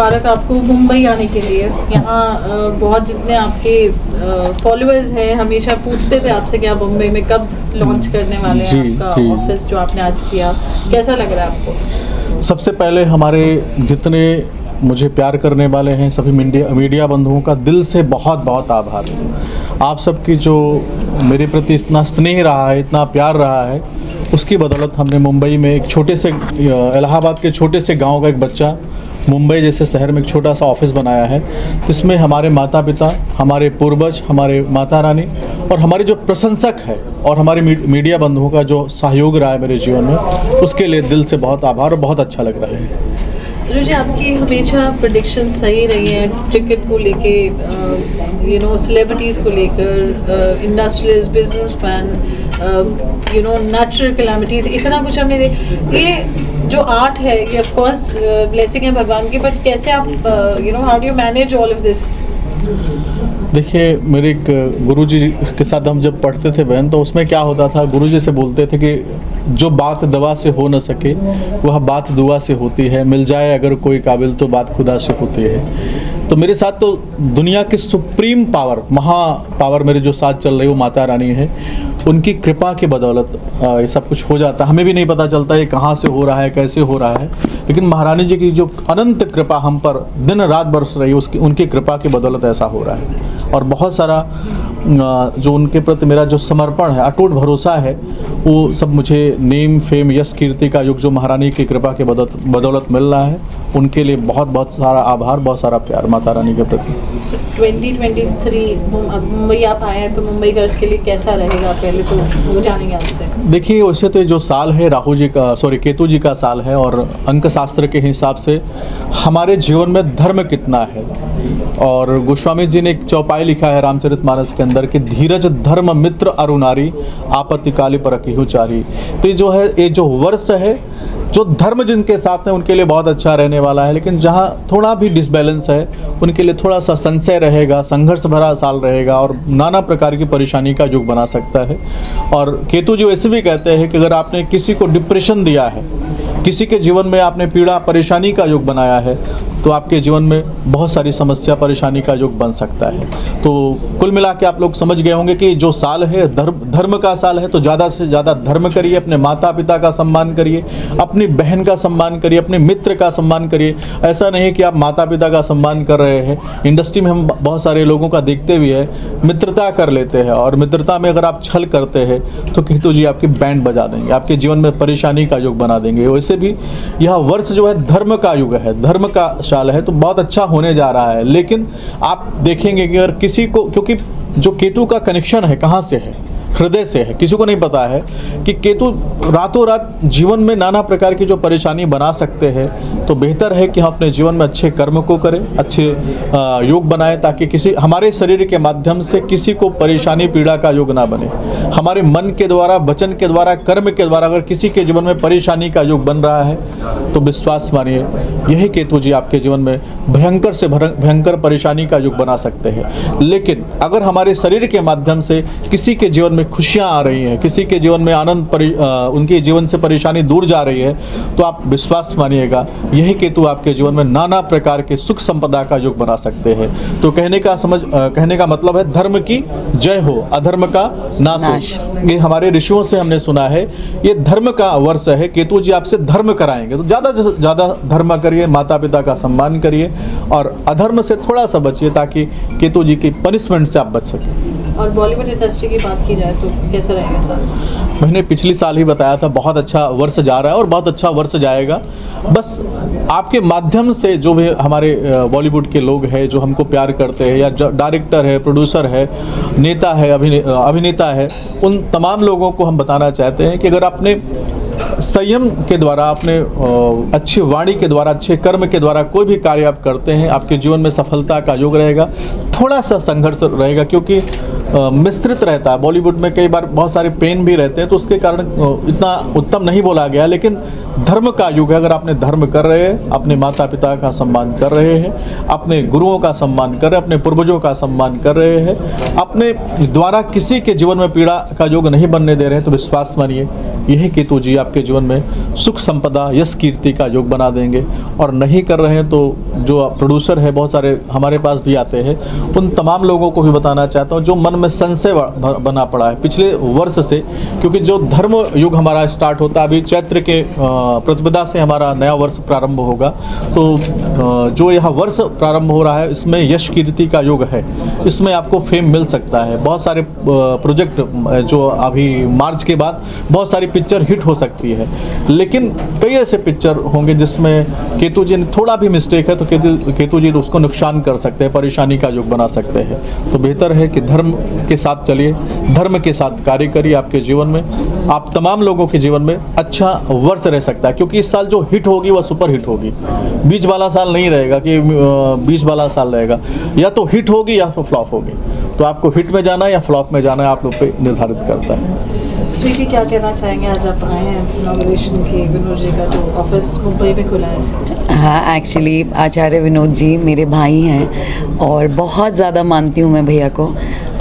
मुबारक आपको मुंबई आने के लिए। यहाँ बहुत जितने आपके फॉलोअर्स हैं हमेशा पूछते थे आपसे कि आप मुंबई में कब लॉन्च करने वाले हैं आपका ऑफिस जो आपने आज किया, कैसा लग रहा है आपको? सबसे पहले हमारे जितने मुझे प्यार करने वाले हैं सभी मीडिया बंधुओं का दिल से बहुत बहुत आभार। आप सबकी जो मेरे प्रति इतना स्नेह रहा है, इतना प्यार रहा है, उसकी बदौलत हमने मुंबई में एक छोटे से इलाहाबाद के छोटे से गांव का एक बच्चा मुंबई जैसे शहर में एक छोटा सा ऑफिस बनाया है, जिसमें हमारे माता पिता, हमारे पूर्वज, हमारे माता रानी और हमारे जो प्रशंसक है और हमारे मीडिया बंधुओं का जो सहयोग रहा है मेरे जीवन में, उसके लिए दिल से बहुत आभार और बहुत अच्छा लग रहा है। जी, आपकी हमेशा प्रेडिक्शन सही रही है क्रिकेट को लेके, सेलिब्रिटीज़ को लेकर, इंडस्ट्रियलिस्ट, बिजनेसमैन, नेचुरल कैलामिटीज़, इतना कुछ हमने ये जो आर्ट है ये ऑफ कोर्स ब्लेसिंग है भगवान की, बट कैसे आप how do you manage all of this? देखिए, मेरे एक गुरुजी के साथ हम जब पढ़ते थे बहन, तो उसमें क्या होता था, गुरुजी से बोलते थे कि जो बात दवा से हो न सके वह बात दुआ से होती है, मिल जाए अगर कोई काबिल तो बात खुदा से होती है। तो मेरे साथ तो दुनिया की सुप्रीम पावर, महा पावर मेरे जो साथ चल रही है वो माता रानी है। उनकी कृपा की बदौलत ये सब कुछ हो जाता है। हमें भी नहीं पता चलता ये कहाँ से हो रहा है, कैसे हो रहा है, लेकिन महारानी जी की जो अनंत कृपा हम पर दिन रात बरस रही है, उसकी उनकी कृपा की बदौलत ऐसा हो रहा है। और बहुत सारा जो उनके प्रति मेरा जो समर्पण है, अटूट भरोसा है, वो सब मुझे नेम, फेम, यश, कीर्ति का युग जो महारानी की कृपा के बदौलत मिल रहा है, उनके लिए बहुत बहुत सारा आभार, बहुत सारा प्यार माता रानी के प्रति। 2023 मुंबई आप आए हैं तो मुंबई गर्ल्स के लिए कैसा रहेगा, पहले तो वो जानेंगे आपसे। देखिए, वैसे तो जो साल है केतु जी का साल है, और अंक शास्त्र के हिसाब से हमारे जीवन में धर्म कितना है, और गोस्वामी जी ने एक चौपाई लिखा है रामचरितमानस के अंदर कि धीरज धर्म मित्र अरुनारी आपत्ति काली परखिहु चारी। तो ये जो है, ये जो वर्ष है, जो धर्म जिनके साथ है उनके लिए बहुत अच्छा रहने वाला है, लेकिन जहाँ थोड़ा भी डिसबैलेंस है उनके लिए थोड़ा सा संशय रहेगा, संघर्ष भरा साल रहेगा और नाना प्रकार की परेशानी का युग बना सकता है। और केतु जी वैसे भी कहते हैं कि अगर आपने किसी को डिप्रेशन दिया है, किसी के जीवन में आपने पीड़ा परेशानी का युग बनाया है, तो आपके जीवन में बहुत सारी समस्या परेशानी का युग बन सकता है। तो कुल मिला के आप लोग समझ गए होंगे कि जो साल है धर्म का साल है, तो ज़्यादा से ज़्यादा धर्म करिए, अपने माता पिता का सम्मान करिए, अपनी बहन का सम्मान करिए, अपने मित्र का सम्मान करिए। ऐसा नहीं कि आप माता पिता का सम्मान कर रहे हैं, इंडस्ट्री में हम बहुत सारे लोगों का देखते भी है, मित्रता कर लेते हैं, और मित्रता में अगर आप छल करते हैं तो केतु जी आपकी बैंड बजा देंगे, आपके जीवन में परेशानी का युग बना देंगे। वैसे भी यह वर्ष जो है धर्म का युग है, धर्म का साल है, तो बहुत अच्छा होने जा रहा है। लेकिन आप देखेंगे कि अगर किसी को, क्योंकि जो केतु का कनेक्शन है कहाँ से है, हृदय से है, किसी को नहीं पता है कि केतु रातों रात जीवन में नाना प्रकार की जो परेशानी बना सकते हैं, तो बेहतर है कि हम अपने जीवन में अच्छे कर्म को करें, अच्छे योग बनाएं, ताकि किसी हमारे शरीर के माध्यम से किसी को परेशानी पीड़ा का योग ना बने। हमारे मन के द्वारा, वचन के द्वारा, कर्म के द्वारा अगर किसी के जीवन में परेशानी का योग बन रहा है, तो विश्वास मानिए यही केतु जी आपके जीवन में भयंकर से भयंकर परेशानी का युग बना सकते हैं। लेकिन अगर हमारे शरीर के माध्यम से किसी के जीवन में खुशियां आ रही हैं, किसी के जीवन में आनंद, उनके जीवन से परेशानी दूर जा रही है, तो आप विश्वास मानिएगा यही केतु आपके जीवन में नाना प्रकार के सुख संपदा का युग बना सकते हैं। तो कहने का मतलब है धर्म की जय हो, अधर्म का नाश हो। ये हमारे ऋषियों से हमने सुना है, ये धर्म का वर्ष है। केतु जी आपसे धर्म कराएंगे, तो ज़्यादा से ज़्यादा धर्म करिए, माता पिता का सम्मान करिए, और अधर्म से थोड़ा सा बचिए, ताकि केतु जी की पनिशमेंट से आप बच सकें। और बॉलीवुड इंडस्ट्री की बात की जाए तो कैसा रहेगा साल? मैंने पिछली साल ही बताया था, बहुत अच्छा वर्ष जा रहा है और बहुत अच्छा वर्ष जाएगा। बस आपके माध्यम से जो भी हमारे बॉलीवुड के लोग हैं जो हमको प्यार करते हैं, या डायरेक्टर है, प्रोड्यूसर है, नेता है, अभिनेता है, उन तमाम लोगों को हम बताना चाहते हैं कि अगर आपने संयम के द्वारा, अपने अच्छी वाणी के द्वारा, अच्छे कर्म के द्वारा कोई भी कार्य आप करते हैं, आपके जीवन में सफलता का योग रहेगा। थोड़ा सा संघर्ष रहेगा, क्योंकि मिश्रित रहता है। बॉलीवुड में कई बार बहुत सारे पेन भी रहते हैं, तो उसके कारण इतना उत्तम नहीं बोला गया। लेकिन धर्म का युग है, अगर आपने धर्म कर रहे हैं, अपने माता पिता का सम्मान कर रहे हैं, अपने गुरुओं का सम्मान कर रहे हैं, अपने पूर्वजों का सम्मान कर रहे हैं, अपने द्वारा किसी के जीवन में पीड़ा का योग नहीं बनने दे रहे हैं, तो विश्वास मानिए यही केतु जी आपके जीवन में सुख संपदा यश कीर्ति का योग बना देंगे। और नहीं कर रहे हैं तो जो प्रोड्यूसर है बहुत सारे हमारे पास भी आते हैं, उन तमाम लोगों को भी बताना चाहता हूँ जो मन में संशय बना पड़ा है पिछले वर्ष से, क्योंकि जो धर्म युग हमारा स्टार्ट होता है अभी चैत्र के प्रतिपदा से हमारा नया वर्ष प्रारंभ होगा। तो जो यह वर्ष प्रारंभ हो रहा है इसमें यश कीर्ति का योग है, इसमें आपको फेम मिल सकता है। बहुत सारे प्रोजेक्ट जो अभी मार्च के बाद बहुत सारी पिक्चर हिट हो सकती है, लेकिन कई ऐसे पिक्चर होंगे जिसमें केतु जी ने थोड़ा भी मिस्टेक है तो केतु जी उसको नुकसान कर सकते हैं, परेशानी का योग बना सकते हैं। तो बेहतर है कि धर्म के साथ चलिए, धर्म के साथ कार्य करिए। आपके जीवन में, आप तमाम लोगों के जीवन में अच्छा वर्ष रह सकता है, क्योंकि इस साल जो हिट होगी वह सुपर हिट होगी। बीच वाला साल नहीं रहेगा कि बीच वाला साल रहेगा, या तो हिट होगी या तो फ्लॉप होगी। तो आपको हिट में जाना है या फ्लॉप में जाना है आप लोग पे निर्धारित करता है। स्वीटी, क्या कहना चाहेंगे? आज आप आए हैं इनॉग्रेशन के विनोद जी का जो ऑफिस मुंबई में खुला है। हाँ, एक्चुअली आचार्य विनोद जी मेरे भाई हैं और बहुत ज़्यादा मानती हूँ मैं भैया को,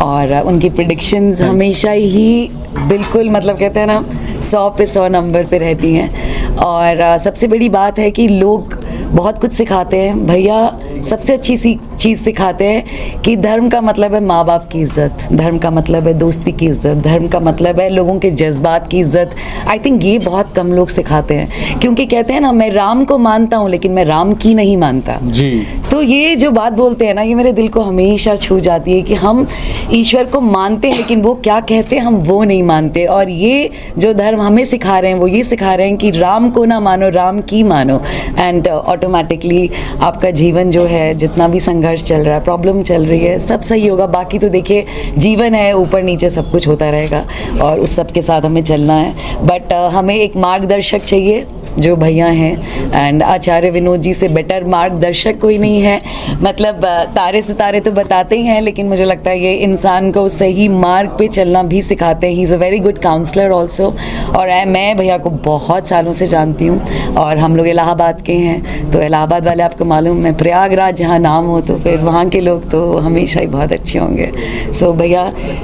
और उनकी प्रेडिक्शंस हमेशा ही बिल्कुल मतलब कहते हैं ना 100 पे 100 नंबर पे रहती हैं। और सबसे बड़ी बात है कि लोग बहुत कुछ सिखाते हैं, भैया सबसे अच्छी चीज़ सिखाते हैं कि धर्म का मतलब है माँ बाप की इज़्ज़त, धर्म का मतलब है दोस्ती की इज़्ज़त, धर्म का मतलब है लोगों के जज्बात की इज़्ज़त। आई थिंक ये बहुत कम लोग सिखाते हैं, क्योंकि कहते हैं ना मैं राम को मानता हूँ लेकिन मैं राम की नहीं मानता जी। तो ये जो बात बोलते हैं ना, ये मेरे दिल को हमेशा छू जाती है कि हम ईश्वर को मानते हैं लेकिन वो क्या कहते हैं हम वो नहीं मानते। और ये जो धर्म हमें सिखा रहे हैं वो ये सिखा रहे हैं कि राम को ना मानो, राम की मानो, एंड ऑटोमेटिकली आपका जीवन जो है, जितना भी संघर्ष चल रहा है, प्रॉब्लम चल रही है, सब सही होगा। बाकी तो देखिए जीवन है, ऊपर नीचे सब कुछ होता रहेगा और उस सब के साथ हमें चलना है। बट हमें एक मार्गदर्शक चाहिए जो भैया हैं, एंड आचार्य विनोद जी से बेटर मार्गदर्शक कोई नहीं है। मतलब तारे सितारे तो बताते ही हैं, लेकिन मुझे लगता है ये इंसान को सही मार्ग पे चलना भी सिखाते हैं। He is a very good counsellor also. और मैं भैया को बहुत सालों से जानती हूँ और हम लोग इलाहाबाद के हैं, तो इलाहाबाद वाले आपको मालूम है, प्रयागराज जहाँ नाम हो तो फिर वहाँ के लोग तो हमेशा ही बहुत अच्छे होंगे। सो भैया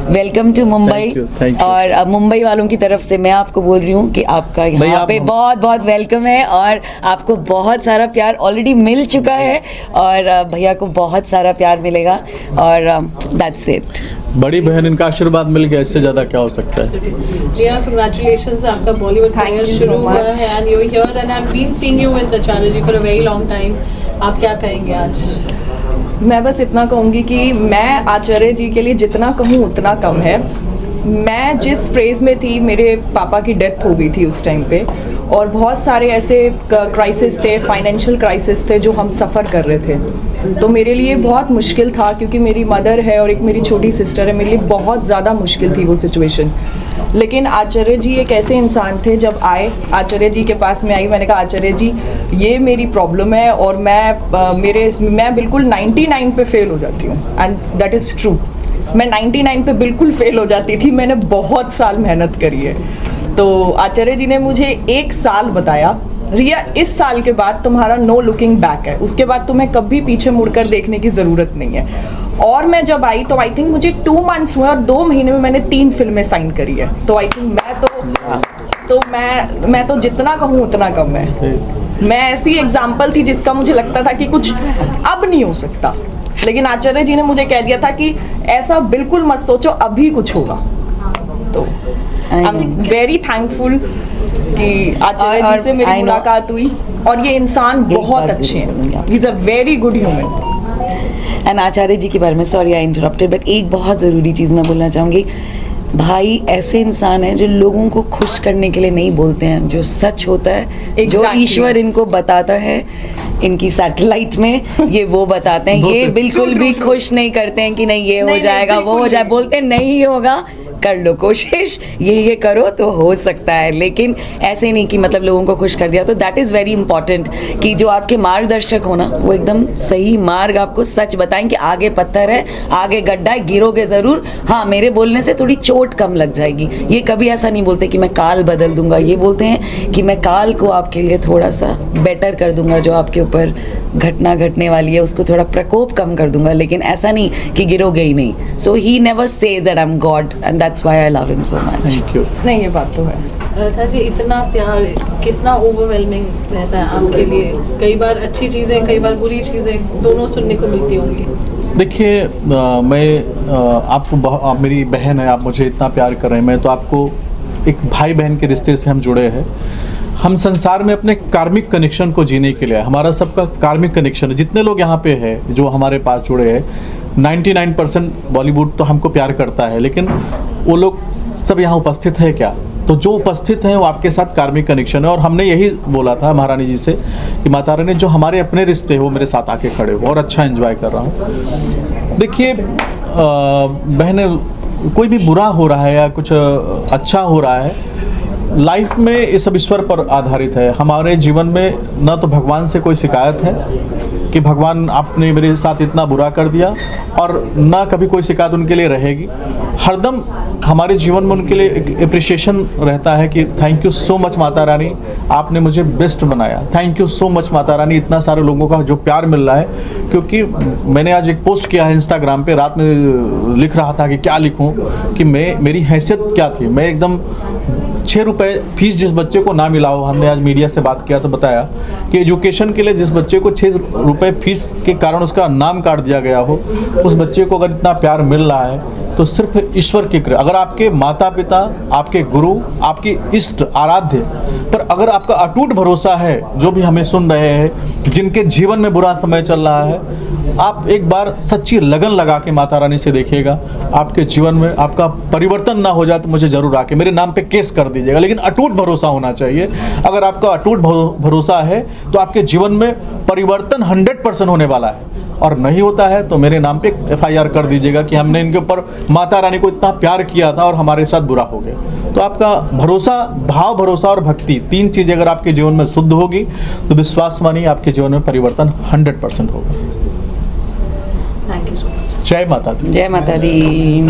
वेलकम टू मुंबई। और मुंबई वालों की तरफ से मैं आपको बोल रही हूँ कि आपका यहाँ पे बहुत बहुत वेलकम है और आपको बहुत सारा प्यार ऑलरेडी मिल चुका है और भैया को बहुत सारा प्यार मिलेगा और दैट्स इट। बड़ी बहन इनका आशीर्वाद मिल गया, इससे ज्यादा क्या हो सकता है। रिया, कांग्रेचुलेशंस, आपका बॉलीवुड करियर शुरू हुआ है and you here and I have been seeing you with Acharya ji for a very long time. आप क्या कहेंगे आज? मैं बस इतना कहूँगी कि मैं आचार्य जी के लिए जितना कहूँ उतना कम है। मैं जिस फ्रेज में थी, मेरे पापा की डेथ हो गई थी उस टाइम पे, और बहुत सारे ऐसे क्राइसिस थे, फाइनेंशियल क्राइसिस थे जो हम सफ़र कर रहे थे। तो मेरे लिए बहुत मुश्किल था, क्योंकि मेरी मदर है और एक मेरी छोटी सिस्टर है, मेरे लिए बहुत ज़्यादा मुश्किल थी वो सिचुएशन। लेकिन आचार्य जी एक ऐसे इंसान थे, जब आए आचार्य जी के पास में आई, मैंने कहा आचार्य जी ये मेरी प्रॉब्लम है और मैं बिल्कुल 99 पे फेल हो जाती हूँ, एंड दैट इज़ ट्रू। मैं 99 पे बिल्कुल फेल हो जाती थी। मैंने बहुत साल मेहनत करी है। तो आचार्य जी ने मुझे 1 साल बताया, रिया इस साल के बाद तुम्हारा नो लुकिंग बैक है, उसके बाद तुम्हें कभी पीछे मुड़कर देखने की ज़रूरत नहीं है। और मैं जब आई तो आई थिंक मुझे 2 मंथ्स हुए और 2 महीने में मैंने 3 फिल्में साइन करी है। तो आई थिंक मैं तो जितना कहूँ उतना कम है। मैं ऐसी एग्जाम्पल थी जिसका मुझे लगता था कि कुछ अब नहीं हो सकता, लेकिन आचार्य जी ने मुझे कह दिया था कि ऐसा बिल्कुल मत सोचो, अभी कुछ होगा। तो आई एम वेरी थैंकफुल कि आचार्य जी से मेरी मुलाकात हुई, और ये इंसान बहुत अच्छे हैं। He is a very good human. And Acharya ji के बारे में, सॉरी आई इंटरप्टेड, बट एक बहुत ज़रूरी चीज़ मैं बोलना चाहूँगी। भाई ऐसे इंसान हैं जो लोगों को खुश करने के लिए नहीं बोलते हैं, जो सच होता है जो ईश्वर इनको बताता है इनकी सैटेलाइट में, ये वो बताते हैं। ये बिल्कुल भी खुश नहीं करते हैं कि नहीं ये हो जाएगा, वो हो जाए, बोलते नहीं होगा, कर लो कोशिश, ये करो तो हो सकता है। लेकिन ऐसे नहीं कि मतलब लोगों को खुश कर दिया। तो दैट इज़ वेरी इंपॉर्टेंट कि जो आपके मार्गदर्शक हो ना, वो एकदम सही मार्ग आपको सच बताएं कि आगे पत्थर है, आगे गड्ढा है, गिरोगे ज़रूर। हाँ, मेरे बोलने से थोड़ी चोट कम लग जाएगी। ये कभी ऐसा नहीं बोलते कि मैं काल बदल दूंगा, ये बोलते हैं कि मैं काल को आपके लिए थोड़ा सा बेटर कर दूंगा जो आपके ऊपर ऊपर घटना घटने वाली है उसको थोड़ा प्रकोप कम कर दूंगा, लेकिन ऐसा नहीं कि गिरोगे ही नहीं. So he never says that I am God and that's why I love him so much. Thank you. नहीं, ये बात तो है. सर जी, इतना प्यार कितना ओवरवेलमिंग रहता है आपके लिए? कई बार अच्छी चीज़ें, कई बार बुरी चीज़ें दोनों सुनने को मिलती होंगी. देखिए मैं आपको आप मेरी बहन है, आप मुझे इतना प्यार कर रहे हैं, मैं तो आपको एक भाई बहन के रिश्ते से हम जुड़े हैं. हम संसार में अपने कार्मिक कनेक्शन को जीने के लिए, हमारा सबका कार्मिक कनेक्शन है. जितने लोग यहाँ पे हैं जो हमारे पास जुड़े हैं, 99% बॉलीवुड तो हमको प्यार करता है, लेकिन वो लोग सब यहाँ उपस्थित है क्या? तो जो उपस्थित हैं वो आपके साथ कार्मिक कनेक्शन है. और हमने यही बोला था महारानी जी से कि माता रानी जो हमारे अपने रिश्ते हैं वो मेरे साथ आके खड़े हो, और अच्छा एंजॉय कर रहा हूँ. देखिए बहने, कोई भी बुरा हो रहा है या कुछ अच्छा हो रहा है, लाइफ में ये सब ईश्वर पर आधारित है. हमारे जीवन में न तो भगवान से कोई शिकायत है कि भगवान आपने मेरे साथ इतना बुरा कर दिया, और ना कभी कोई शिकायत उनके लिए रहेगी. हरदम हमारे जीवन में उनके लिए एक अप्रिशिएशन रहता है कि thank you so much Mata Rani, आपने मुझे बेस्ट बनाया. Thank you so much Mata Rani, इतना सारे लोगों का जो प्यार मिल रहा है. क्योंकि मैंने आज एक पोस्ट किया है इंस्टाग्राम पे, रात में लिख रहा था कि क्या लिखूं, कि मेरी हैसियत क्या थी. मैं एकदम 6 रुपये फीस जिस बच्चे को ना मिला हो, हमने आज मीडिया से बात किया तो बताया कि एजुकेशन के लिए जिस बच्चे को 6 रुपये फीस के कारण उसका नाम काट दिया गया हो, उस बच्चे को अगर इतना प्यार मिल रहा है तो सिर्फ ईश्वर की कृपा. अगर आपके माता पिता, आपके गुरु, आपकी इष्ट आराध्य पर अगर आपका अटूट भरोसा है, जो भी हमें सुन रहे हैं जिनके जीवन में बुरा समय चल रहा है, आप एक बार सच्ची लगन लगा के माता रानी से देखिएगा, आपके जीवन में आपका परिवर्तन ना हो जाए तो मुझे ज़रूर आके मेरे नाम पे केस कर दीजिएगा. लेकिन अटूट भरोसा होना चाहिए. अगर आपका अटूट भरोसा है तो आपके जीवन में परिवर्तन 100% होने वाला है, और नहीं होता है तो मेरे नाम पे FIR कर दीजिएगा कि हमने इनके ऊपर माता रानी को इतना प्यार किया था और हमारे साथ बुरा हो गया. तो आपका भरोसा, भाव, भरोसा और भक्ति, 3 चीज़ें अगर आपके जीवन में शुद्ध होगी तो विश्वास मानिए आपके जीवन में परिवर्तन 100% होगा. Thank you so much. जय माता दी. जय माता दी.